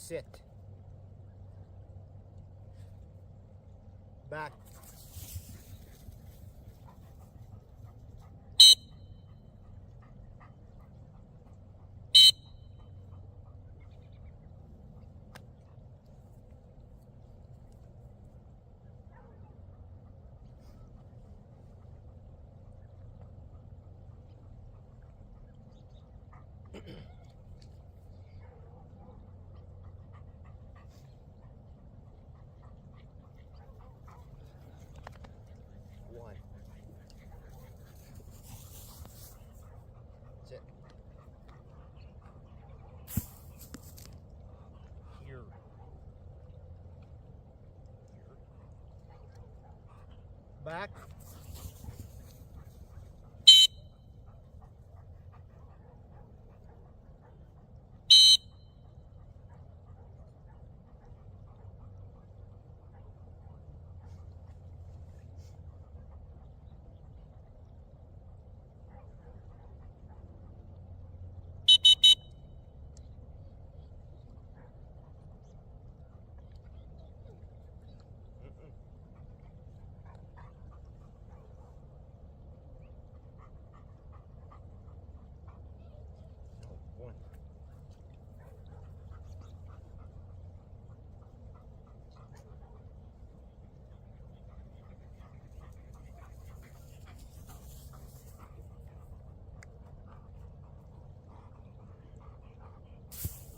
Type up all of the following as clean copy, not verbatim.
Sit. Back. One. Sit. Here. Back. One.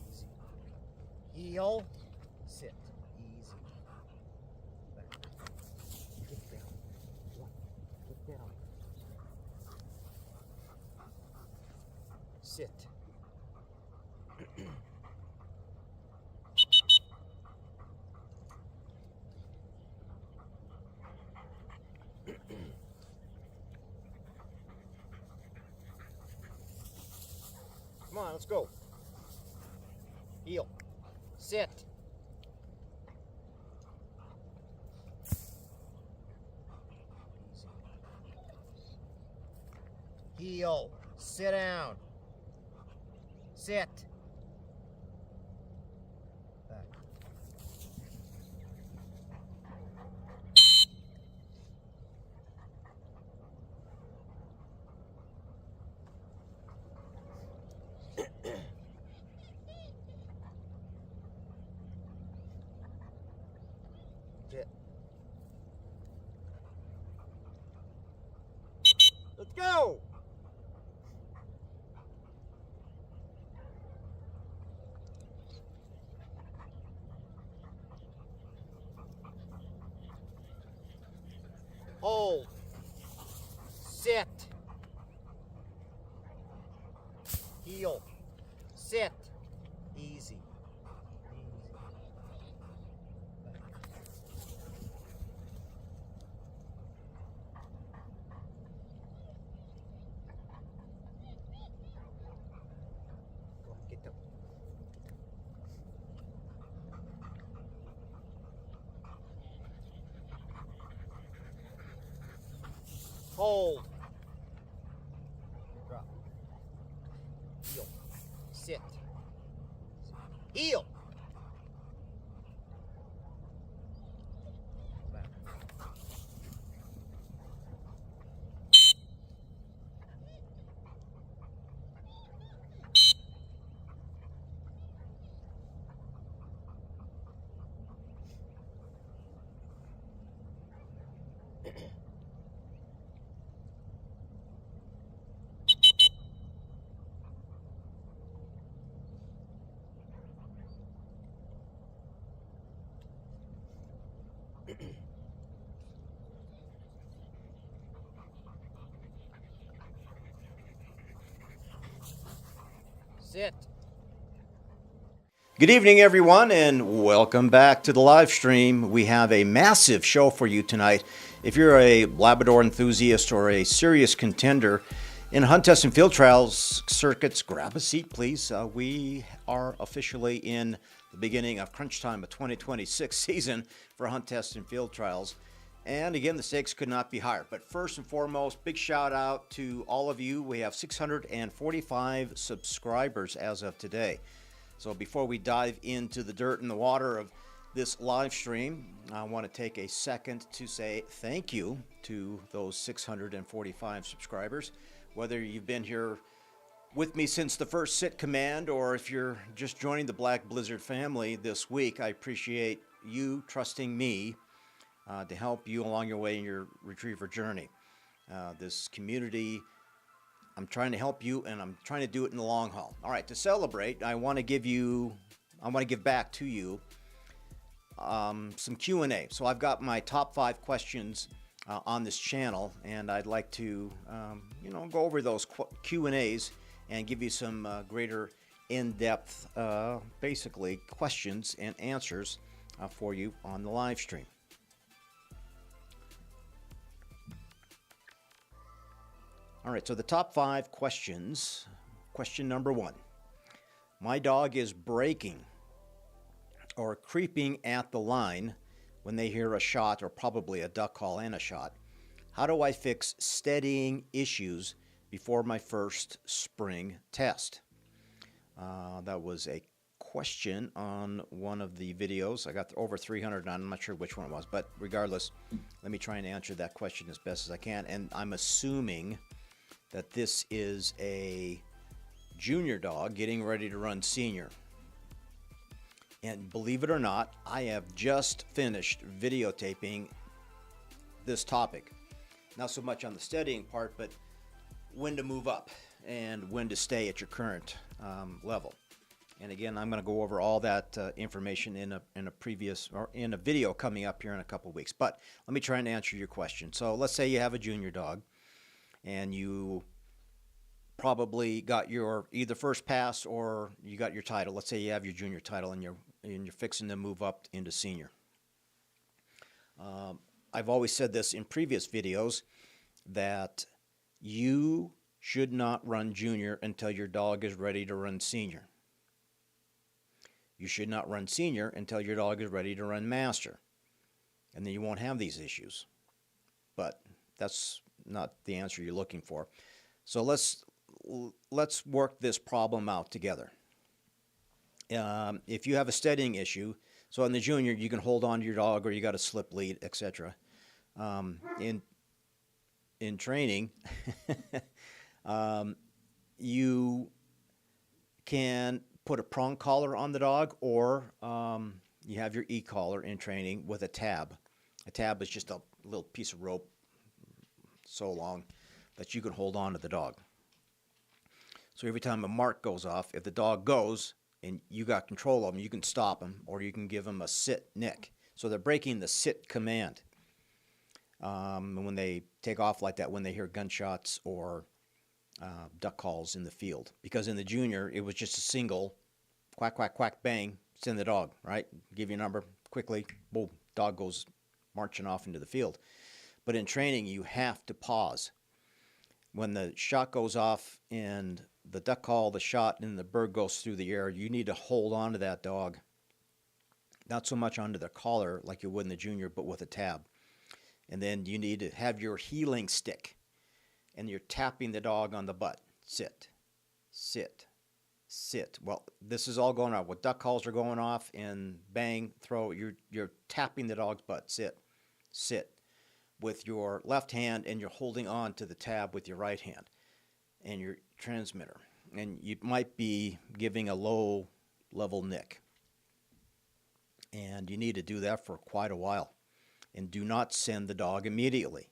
Easy. Heel. Sit. Easy. Back. Get down. One. Get down. Sit. Come on, let's go. Heel. Sit. Easy. Heel. Sit down. Sit. Back. Sit. Let's go. Hold. Sit. Heel. Sit. Easy. Go on, get down. Hold. Drop. Heel. Sit. Heel. Back. Sit. Good evening, everyone, and welcome back to the live stream. We have a massive show for you tonight. If you're a Labrador enthusiast or a serious contender in hunt test and field trials circuits, grab a seat, please. We are officially in the beginning of crunch time of 2026 season for hunt test and field trials. And again, the stakes could not be higher. But first and foremost, big shout out to all of you. We have 645 subscribers as of today. So before we dive into the dirt and the water of this live stream, I want to take a second to say thank you to those 645 subscribers. Whether you've been here with me since the first sit command, or if you're just joining the Black Blizzard family this week, I appreciate you trusting me to help you along your way in your retriever journey. This community, I'm trying to help you, and I'm trying to do it in the long haul. All right, to celebrate, I want to give back to you some Q&A. So I've got my top 5 questions on this channel, and I'd like to, go over those Q&As and give you some greater in-depth, basically, questions and answers for you on the live stream. All right, so the top 5 questions. Question number 1. My dog is breaking or creeping at the line when they hear a shot, or probably a duck call and a shot. How do I fix steadying issues before my first spring test? That was a question on one of the videos. I got over 300 on. I'm not sure which one it was, but regardless, let me try and answer that question as best as I can. And I'm assuming that this is a junior dog getting ready to run senior. And believe it or not, I have just finished videotaping this topic. Not so much on the steadying part, but when to move up and when to stay at your current level. And again, I'm going to go over all that information in a video coming up here in a couple weeks. But let me try and answer your question. So let's say you have a junior dog, and you probably got your either first pass or you got your title. Let's say you have your junior title and you're fixing to move up into senior. I've always said this in previous videos that you should not run junior until your dog is ready to run senior. You should not run senior until your dog is ready to run master. And then you won't have these issues. But that's not the answer you're looking for. So let's work this problem out together. If you have a steadying issue, so in the junior you can hold on to your dog, or you got a slip lead, etc. In training, you can put a prong collar on the dog, or you have your e-collar in training with a tab. A tab is just a little piece of rope so long that you can hold on to the dog. So every time a mark goes off, if the dog goes and you got control of him, you can stop him, or you can give him a sit nick. So they're breaking the sit command. And when they take off like that, when they hear gunshots or duck calls in the field. Because in the junior, it was just a single quack, quack, quack, bang, send the dog, right? Give you a number, quickly, boom, dog goes marching off into the field. But in training, you have to pause. When the shot goes off and the duck call, the shot, and the bird goes through the air, you need to hold on to that dog. Not so much onto the collar like you would in the junior, but with a tab. And then you need to have your heeling stick, and you're tapping the dog on the butt. Sit, sit, sit. Well, this is all going on. When duck calls are going off and bang, throw, you're tapping the dog's butt. Sit, sit. With your left hand, and you're holding on to the tab with your right hand and your transmitter. And you might be giving a low level nick. And you need to do that for quite a while. And do not send the dog immediately.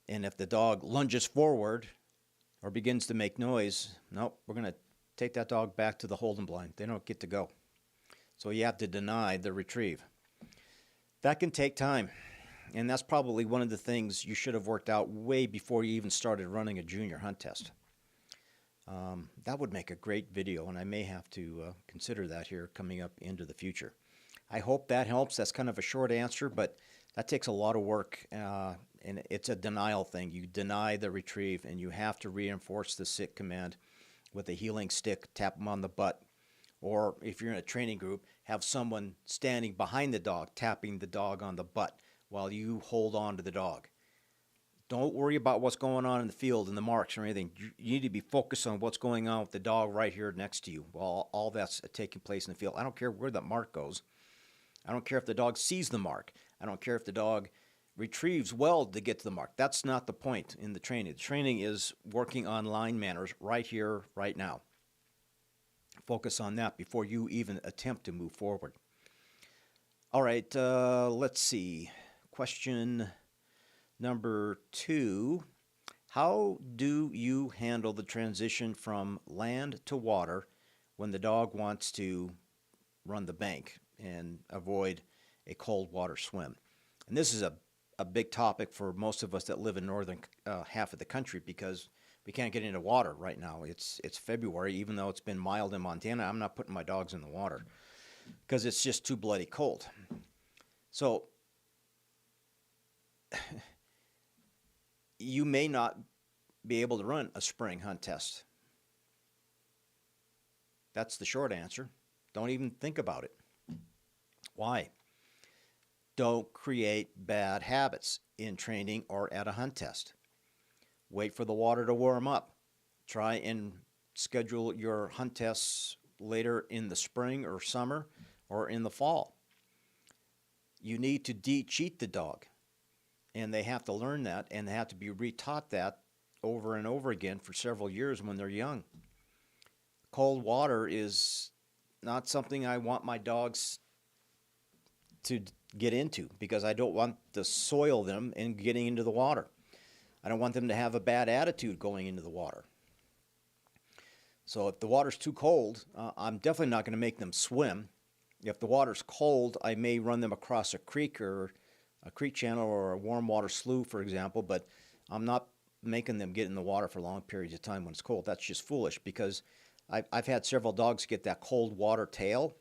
And if the dog lunges forward or begins to make noise, nope, we're going to take that dog back to the holding blind. They don't get to go. So you have to deny the retrieve. That can take time. And that's probably one of the things you should have worked out way before you even started running a junior hunt test. That would make a great video, and I may have to consider that here coming up into the future. I hope that helps. That's kind of a short answer, but that takes a lot of work, and it's a denial thing. You deny the retrieve, and you have to reinforce the sit command with a heeling stick, tap them on the butt. Or if you're in a training group, have someone standing behind the dog, tapping the dog on the butt while you hold on to the dog. Don't worry about what's going on in the field and the marks or anything. You need to be focused on what's going on with the dog right here next to you while all that's taking place in the field. I don't care where that mark goes. I don't care if the dog sees the mark. I don't care if the dog retrieves well to get to the mark. That's not the point in the training. The training is working on line manners right here, right now. Focus on that before you even attempt to move forward. All right, let's see. Question number 2. How do you handle the transition from land to water when the dog wants to run the bank and avoid a cold water swim? And this is a big topic for most of us that live in northern half of the country because we can't get into water right now. It's February, even though it's been mild in Montana. I'm not putting my dogs in the water because it's just too bloody cold. So you may not be able to run a spring hunt test. That's the short answer. Don't even think about it. Why? Don't create bad habits in training or at a hunt test. Wait for the water to warm up. Try and schedule your hunt tests later in the spring or summer or in the fall. You need to de-cheat the dog, and they have to learn that, and they have to be retaught that over and over again for several years when they're young. Cold water is not something I want my dogs to get into because I don't want to soil them in getting into the water. I don't want them to have a bad attitude going into the water. So if the water's too cold, I'm definitely not going to make them swim. If the water's cold, I may run them across a creek or a creek channel or a warm water slough, for example, but I'm not making them get in the water for long periods of time when it's cold. That's just foolish because I've had several dogs get that cold water tail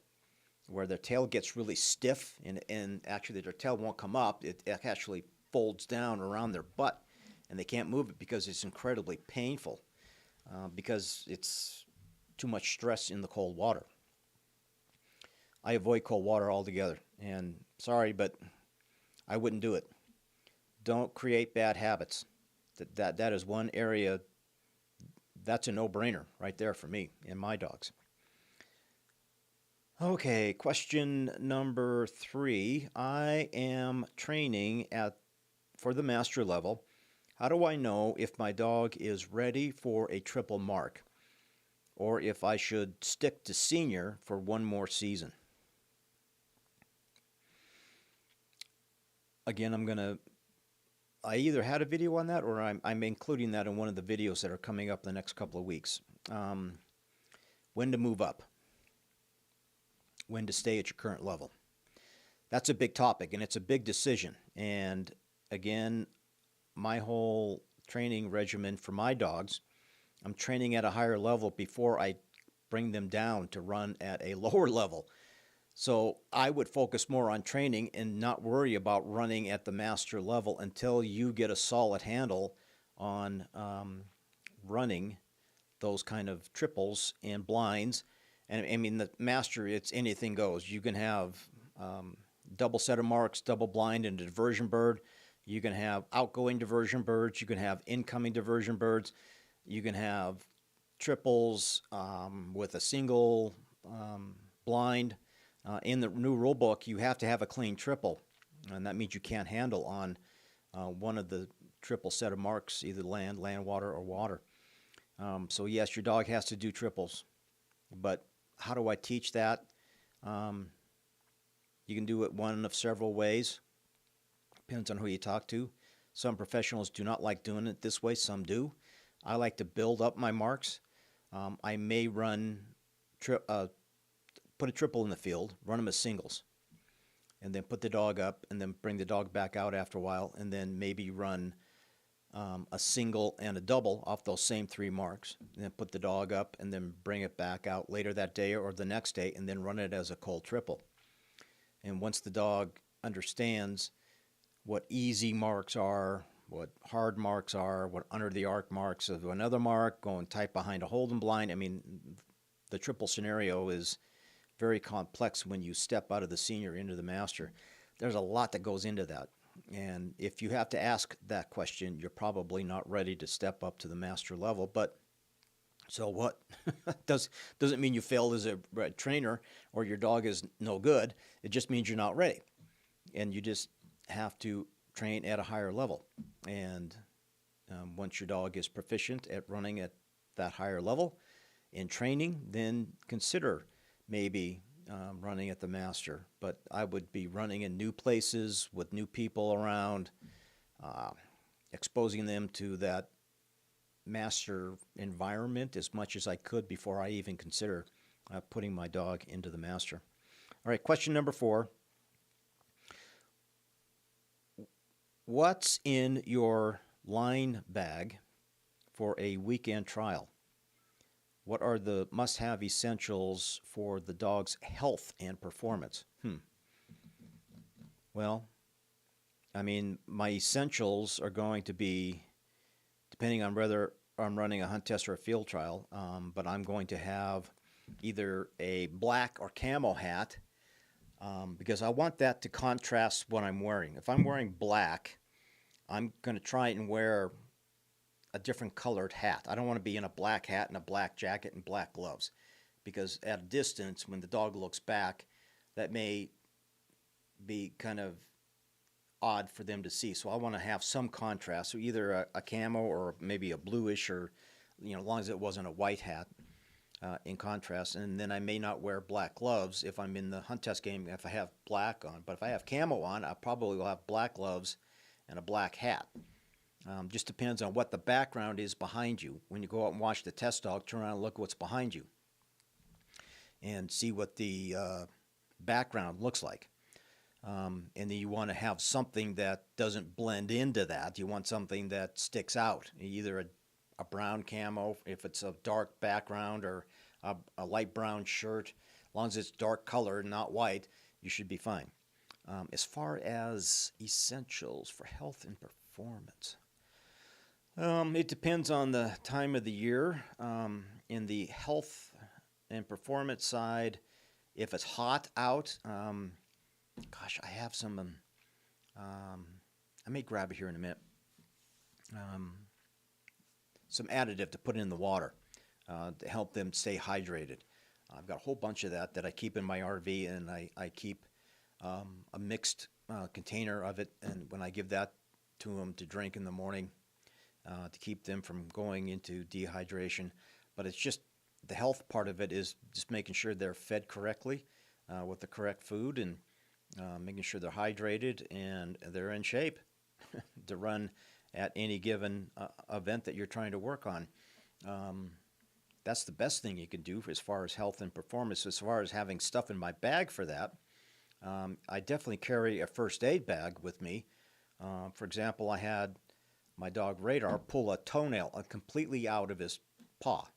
where their tail gets really stiff and actually their tail won't come up. It actually folds down around their butt and they can't move it because it's incredibly painful because it's too much stress in the cold water. I avoid cold water altogether, and sorry, but I wouldn't do it. Don't create bad habits. That is one area that's a no-brainer right there for me and my dogs. Okay, question number 3. I am training for the master level. How do I know if my dog is ready for a triple mark or if I should stick to senior for one more season? Again, I either had a video on that or I'm including that in one of the videos that are coming up in the next couple of weeks. When to move up. When to stay at your current level. That's a big topic and it's a big decision. And again, my whole training regimen for my dogs, I'm training at a higher level before I bring them down to run at a lower level. So I would focus more on training and not worry about running at the master level until you get a solid handle on running those kind of triples and blinds. And I mean, the master, it's anything goes. You can have double set of marks, double blind, and a diversion bird. You can have outgoing diversion birds. You can have incoming diversion birds. You can have triples with a single blind. In the new rule book, you have to have a clean triple, and that means you can't handle on one of the triple set of marks, either land, water, or water. So yes, your dog has to do triples, but how do I teach that? You can do it one of several ways. Depends on who you talk to. Some professionals do not like doing it this way. Some do. I like to build up my marks. I may run put a triple in the field, run them as singles, and then put the dog up and then bring the dog back out after a while, and then maybe run a single and a double off those same 3 marks, and then put the dog up and then bring it back out later that day or the next day and then run it as a cold triple. And once the dog understands what easy marks are, what hard marks are, what under the arc marks of another mark, going tight behind a holding blind, I mean, the triple scenario is very complex when you step out of the senior into the master. There's a lot that goes into that. And if you have to ask that question, you're probably not ready to step up to the master level. But so what? Doesn't mean you failed as a trainer or your dog is no good. It just means you're not ready, and you just have to train at a higher level. And once your dog is proficient at running at that higher level in training, then consider maybe running at the master. But I would be running in new places with new people around, exposing them to that master environment as much as I could before I even consider putting my dog into the master. All right, question number 4. What's in your line bag for a weekend trial? What are the must-have essentials for the dog's health and performance? Well, I mean, my essentials are going to be, depending on whether I'm running a hunt test or a field trial, but I'm going to have either a black or camo hat because I want that to contrast what I'm wearing. If I'm wearing black, I'm going to try and wear a different colored hat. I don't want to be in a black hat and a black jacket and black gloves because at a distance, when the dog looks back, that may be kind of odd for them to see. So I want to have some contrast. So either a camo or maybe a bluish or, as long as it wasn't a white hat in contrast. And then I may not wear black gloves if I'm in the hunt test game if I have black on. But if I have camo on, I probably will have black gloves and a black hat. Just depends on what the background is behind you. When you go out and watch the test dog, turn around and look what's behind you and see what the background looks like. And then you want to have something that doesn't blend into that. You want something that sticks out, either a brown camo if it's a dark background or a light brown shirt. As long as it's dark color, not white, you should be fine. As far as essentials for health and performance, it depends on the time of the year. In the health and performance side, if it's hot out, gosh, I have some, I may grab it here in a minute, some additive to put in the water to help them stay hydrated. I've got a whole bunch of that I keep in my RV, and I keep a mixed container of it, and when I give that to them to drink in the morning to keep them from going into dehydration. But it's just the health part of it is just making sure they're fed correctly with the correct food and making sure they're hydrated and they're in shape to run at any given event that you're trying to work on. That's the best thing you can do as far as health and performance. As far as having stuff in my bag for that, I definitely carry a first aid bag with me. For example, I had my dog Radar pull a toenail completely out of his paw,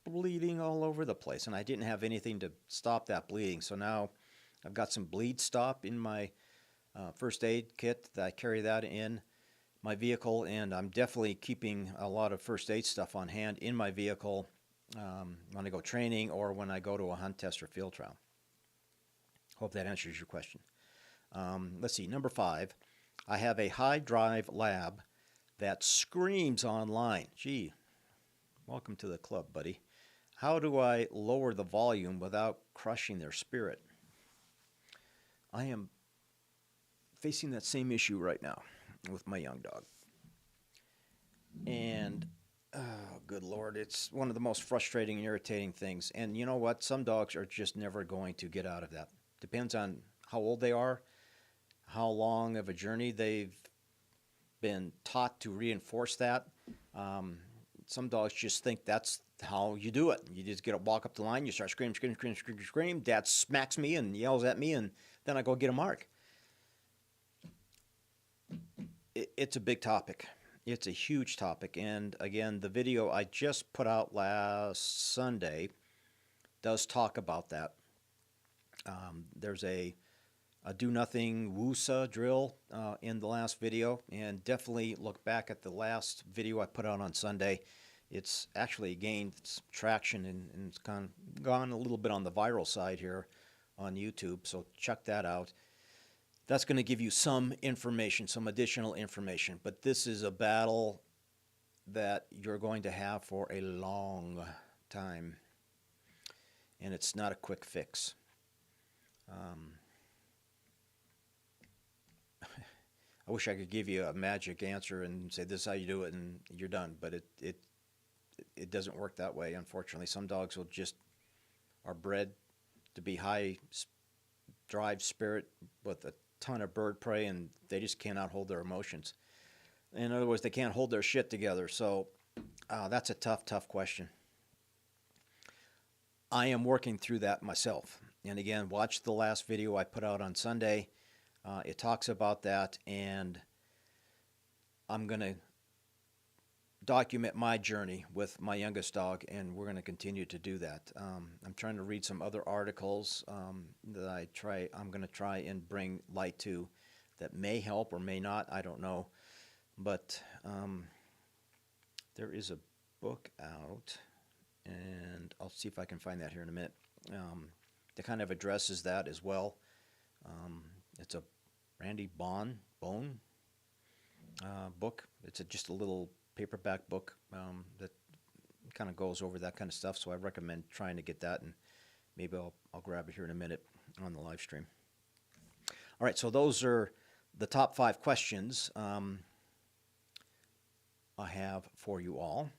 bleeding all over the place, and I didn't have anything to stop that bleeding. So now I've got some bleed stop in my first aid kit that I carry that in my vehicle, and I'm definitely keeping a lot of first aid stuff on hand in my vehicle when I go training or when I go to a hunt test or field trial. Hope that answers your question. Let's see, number 5. I have a high drive lab that screams online. Gee, welcome to the club, buddy. How do I lower the volume without crushing their spirit? I am facing that same issue right now with my young dog. And, oh, good Lord, it's one of the most frustrating and irritating things. And you know what? Some dogs are just never going to get out of that. Depends on how old they are, how long of a journey they've been taught to reinforce that. Some dogs just think that's how you do it. You just walk up the line, you start scream, scream, scream, scream, scream. Dad smacks me and yells at me, and then I go get a mark. It's a big topic. It's a huge topic. And again, the video I just put out last Sunday does talk about that. There's a do-nothing WUSA drill in the last video, and definitely look back at the last video I put out on Sunday. It's actually gained some traction and it's gone a little bit on the viral side here on YouTube, so check that out. that's going to give you some information, some additional information. But this is a battle that you're going to have for a long time, and it's not a quick fix. I wish I could give you a magic answer and say this is how you do it and you're done, but it doesn't work that way, unfortunately. Some dogs will just are bred to be high drive spirit with a ton of bird prey, and they just cannot hold their emotions. In other words, they can't hold their shit together. So that's a tough question. I am working through that myself. And again, watch the last video I put out on Sunday. It talks about that, and I'm going to document my journey with my youngest dog, and we're going to continue to do that. I'm trying to read some other articles that I'm going to try and bring light to that may help or may not. I don't know. But there is a book out, and I'll see if I can find that here in a minute, that kind of addresses that as well. It's a Randy Bone book. It's just a little paperback book that kind of goes over that kind of stuff. So I recommend trying to get that, and maybe I'll grab it here in a minute on the live stream. All right, so those are the top 5 questions I have for you all.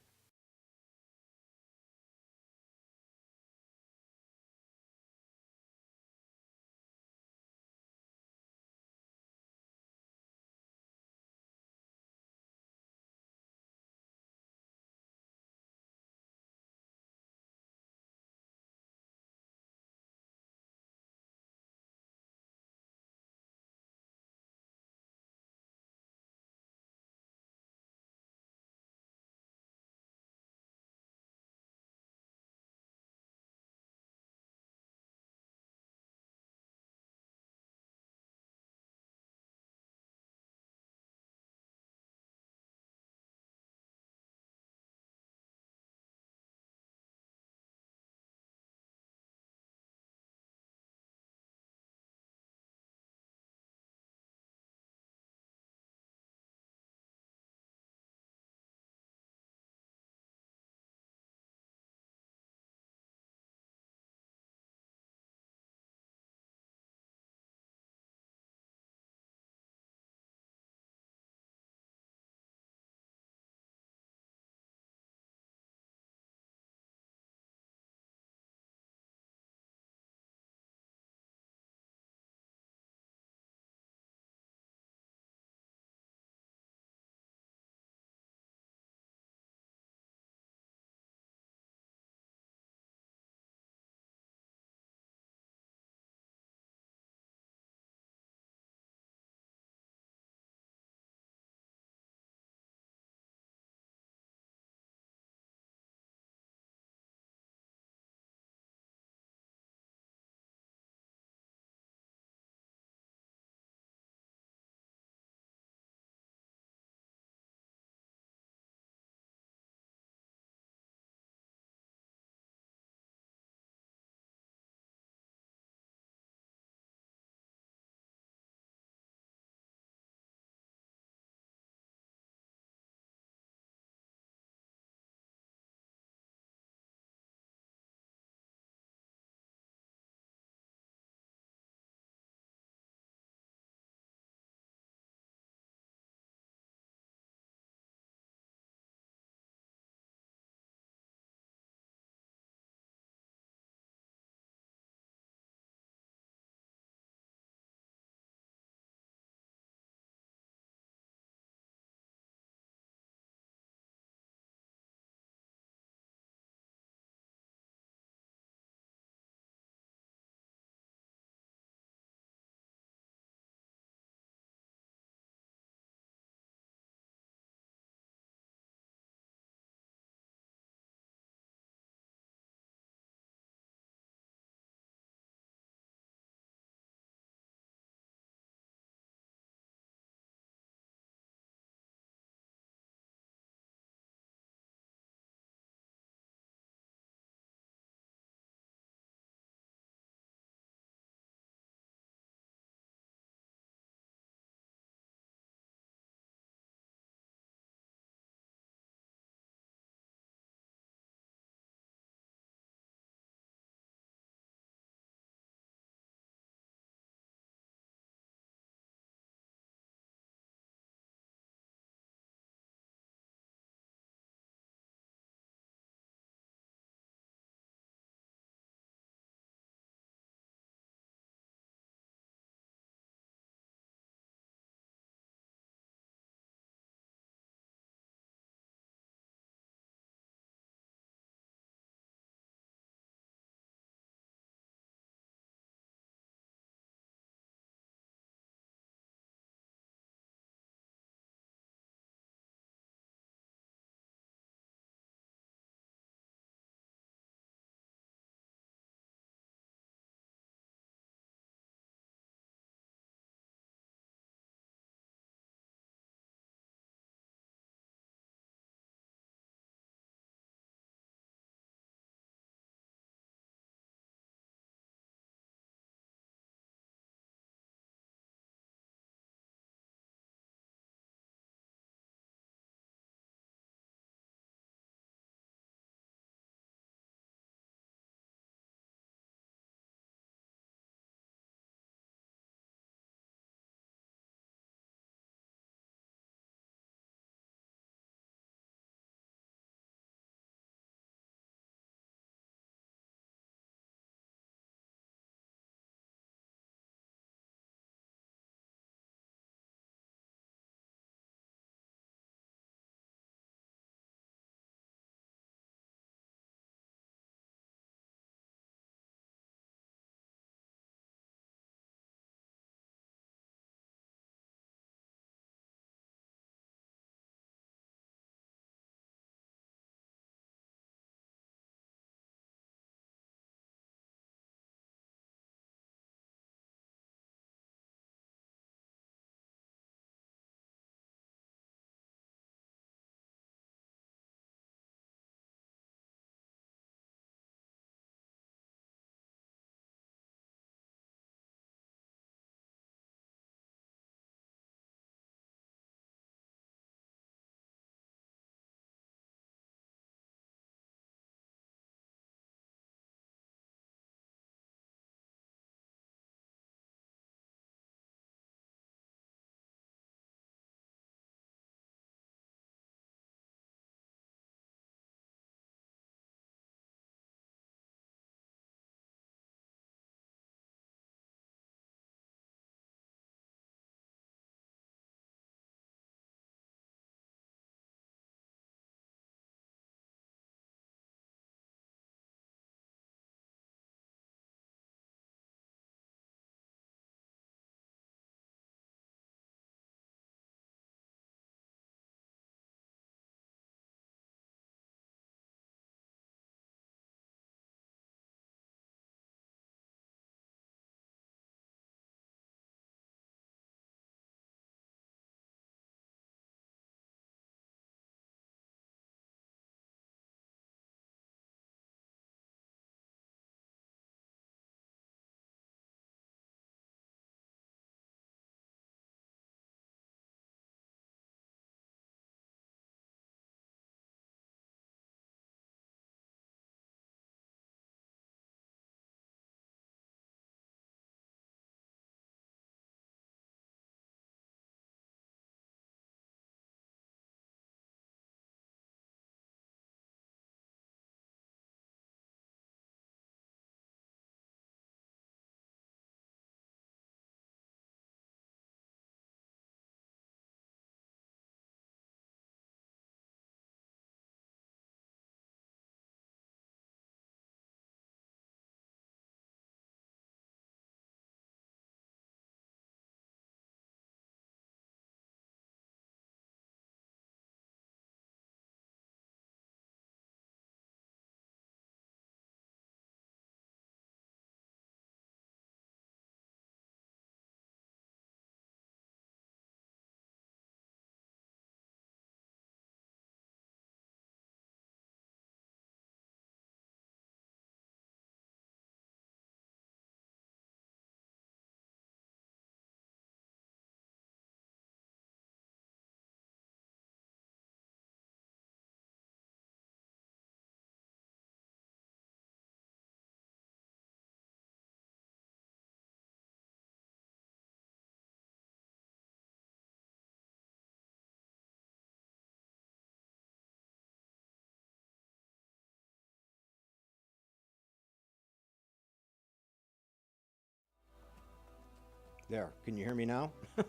There, can you hear me now? I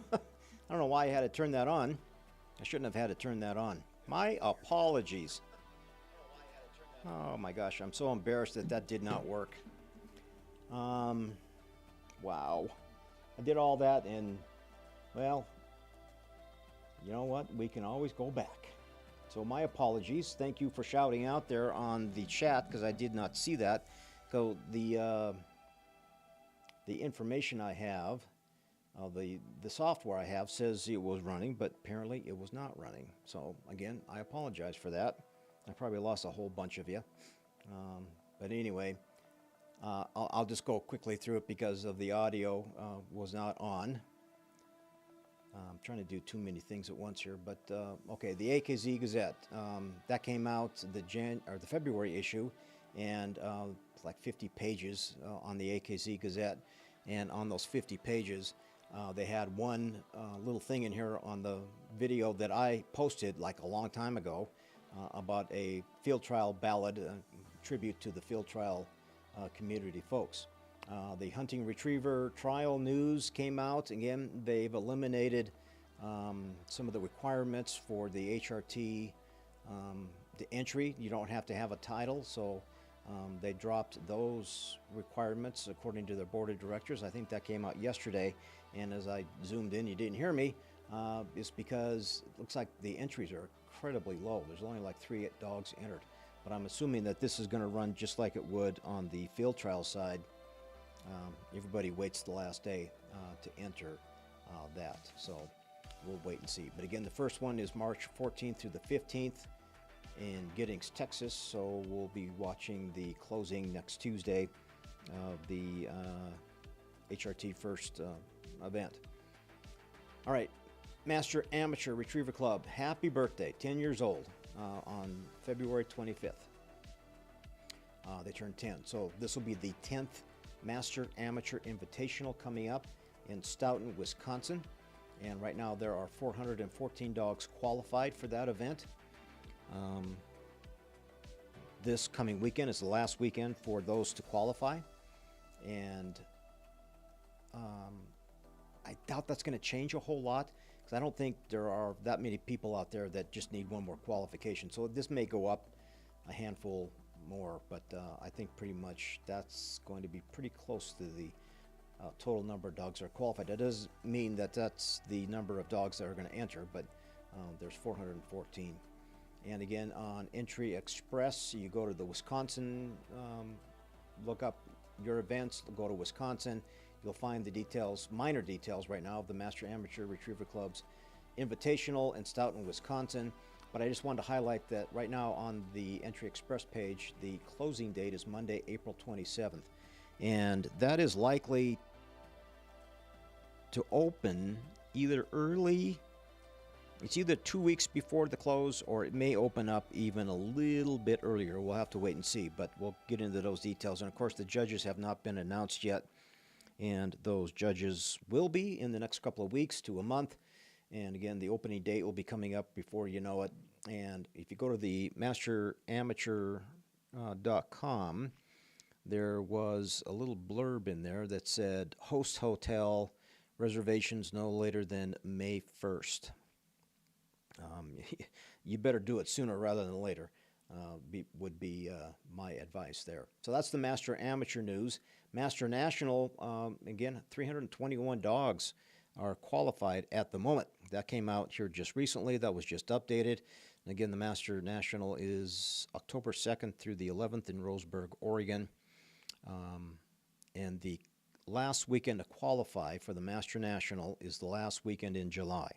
don't know why I had to turn that on. I shouldn't have had to turn that on. My apologies. Oh my gosh, I'm so embarrassed that that did not work. Wow. I did all that and, well, you know what? We can always go back. So my apologies. Thank you for shouting out there on the chat because I did not see that. So the information I have, the software I have says it was running, but apparently it was not running. So again, I apologize for that. I probably lost a whole bunch of you. But anyway, I'll just go quickly through it because of the audio was not on. I'm trying to do too many things at once here, but okay, the AKZ Gazette that came out the February issue, and it's like 50 pages on the AKZ Gazette, and on those 50 pages, they had one little thing in here on the video that I posted like a long time ago about a field trial ballad, tribute to the field trial community folks. The hunting retriever trial news came out. Again, they've eliminated some of the requirements for the HRT, the entry. You don't have to have a title, so they dropped those requirements according to their board of directors. I think that came out yesterday, and as I zoomed in, you didn't hear me. It's because it looks like the entries are incredibly low. There's only like 3 dogs entered, but I'm assuming that this is going to run just like it would on the field trial side. Everybody waits the last day to enter that, so we'll wait and see. But again, the first one is March 14th through the 15th in Giddings, Texas, so we'll be watching the closing next Tuesday of the HRT first event. All right, Master Amateur Retriever Club, happy birthday, 10 years old on February 25th. They turned 10, so this will be the 10th Master Amateur Invitational coming up in Stoughton, Wisconsin. And right now there are 414 dogs qualified for that event. This coming weekend is the last weekend for those to qualify. And I doubt that's going to change a whole lot because I don't think there are that many people out there that just need one more qualification. So this may go up a handful more, but I think pretty much that's going to be pretty close to the total number of dogs that are qualified. That does mean that that's the number of dogs that are going to enter, but there's 414. And again, on Entry Express, you go to the Wisconsin, look up your events, go to Wisconsin, you'll find the details, minor details right now of the Master Amateur Retriever Club's Invitational in Stoughton, Wisconsin. But I just wanted to highlight that right now on the Entry Express page, the closing date is Monday, April 27th. And that is likely to open either early, it's either 2 weeks before the close, or it may open up even a little bit earlier. We'll have to wait and see, but we'll get into those details. And of course, the judges have not been announced yet, and those judges will be in the next couple of weeks to a month. And again, the opening date will be coming up before you know it. And if you go to the masteramateur.com, there was a little blurb in there that said host hotel reservations no later than May 1st. You better do it sooner rather than later, would be my advice there. So that's the Master Amateur news. Master National, again, 321 dogs are qualified at the moment. That came out here just recently. That was just updated. And again, the Master National is October 2nd through the 11th in Roseburg, Oregon. And the last weekend to qualify for the Master National is the last weekend in July.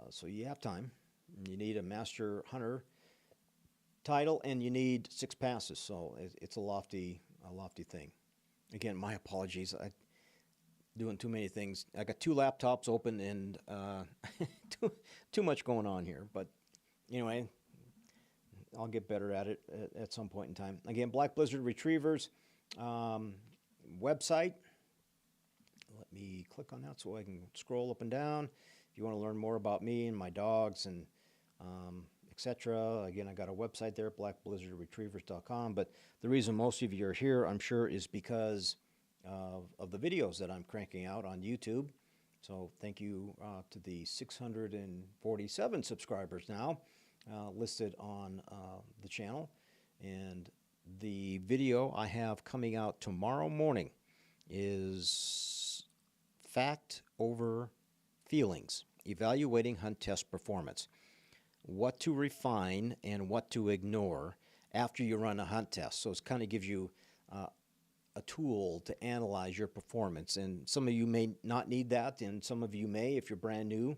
So you have time. You need a Master Hunter title, and you need 6 passes. So it's a lofty thing. Again, my apologies. I'm doing too many things. I got 2 laptops open and too much going on here. But anyway, I'll get better at it at some point in time. Again, Black Blizzard Retrievers website. Let me click on that so I can scroll up and down. If you want to learn more about me and my dogs and etc. Again, I got a website there, blackblizzardretrievers.com. But the reason most of you are here, I'm sure, is because of the videos that I'm cranking out on YouTube. So thank you to the 647 subscribers now listed on the channel. And the video I have coming out tomorrow morning is Fact Over Feelings, Evaluating Hunt Test Performance. What to refine and what to ignore after you run a hunt test. So it kind of gives you a tool to analyze your performance. And some of you may not need that, and some of you may if you're brand new.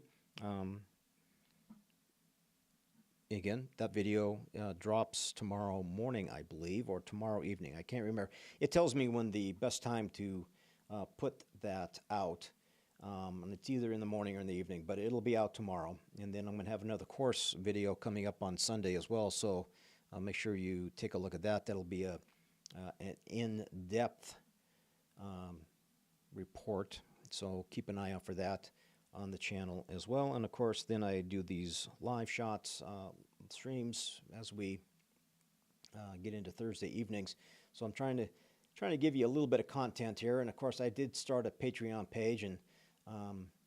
Again, that video drops tomorrow morning, I believe, or tomorrow evening. I can't remember. It tells me when the best time to put that out. And it's either in the morning or in the evening, but it'll be out tomorrow. And then I'm going to have another course video coming up on Sunday as well. So make sure you take a look at that. That'll be an in-depth report. So keep an eye out for that on the channel as well. And of course, then I do these live shots, streams as we get into Thursday evenings. So I'm trying to give you a little bit of content here. And of course, I did start a Patreon page, and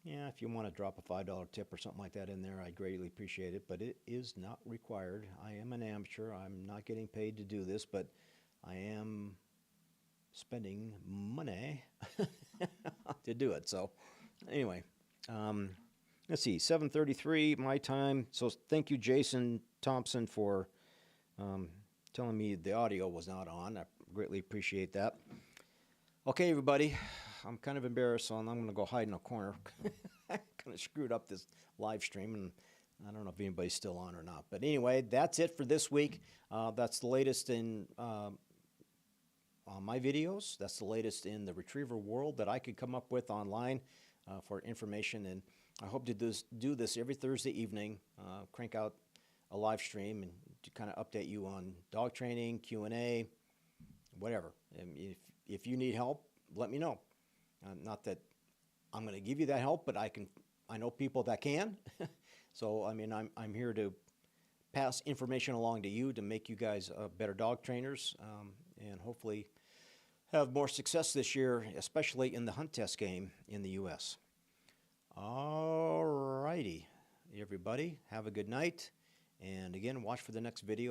yeah, if you want to drop a $5 tip or something like that in there, I'd greatly appreciate it. But it is not required. I am an amateur. I'm not getting paid to do this, but I am spending money to do it. So anyway, let's see, 7:33 my time. So thank you, Jason Thompson, for telling me the audio was not on. I greatly appreciate that. Okay, everybody, I'm kind of embarrassed, so I'm going to go hide in a corner. I kind of screwed up this live stream, and I don't know if anybody's still on or not. But anyway, that's it for this week. That's the latest in my videos. That's the latest in the retriever world that I could come up with online for information. And I hope to do this every Thursday evening, crank out a live stream and to kind of update you on dog training, Q&A, whatever. And if you need help, let me know. Not that I'm going to give you that help, but I know people that can. So I mean, I'm here to pass information along to you to make you guys better dog trainers, and hopefully have more success this year, especially in the hunt test game in the U.S. All righty, everybody, have a good night. And again, watch for the next video.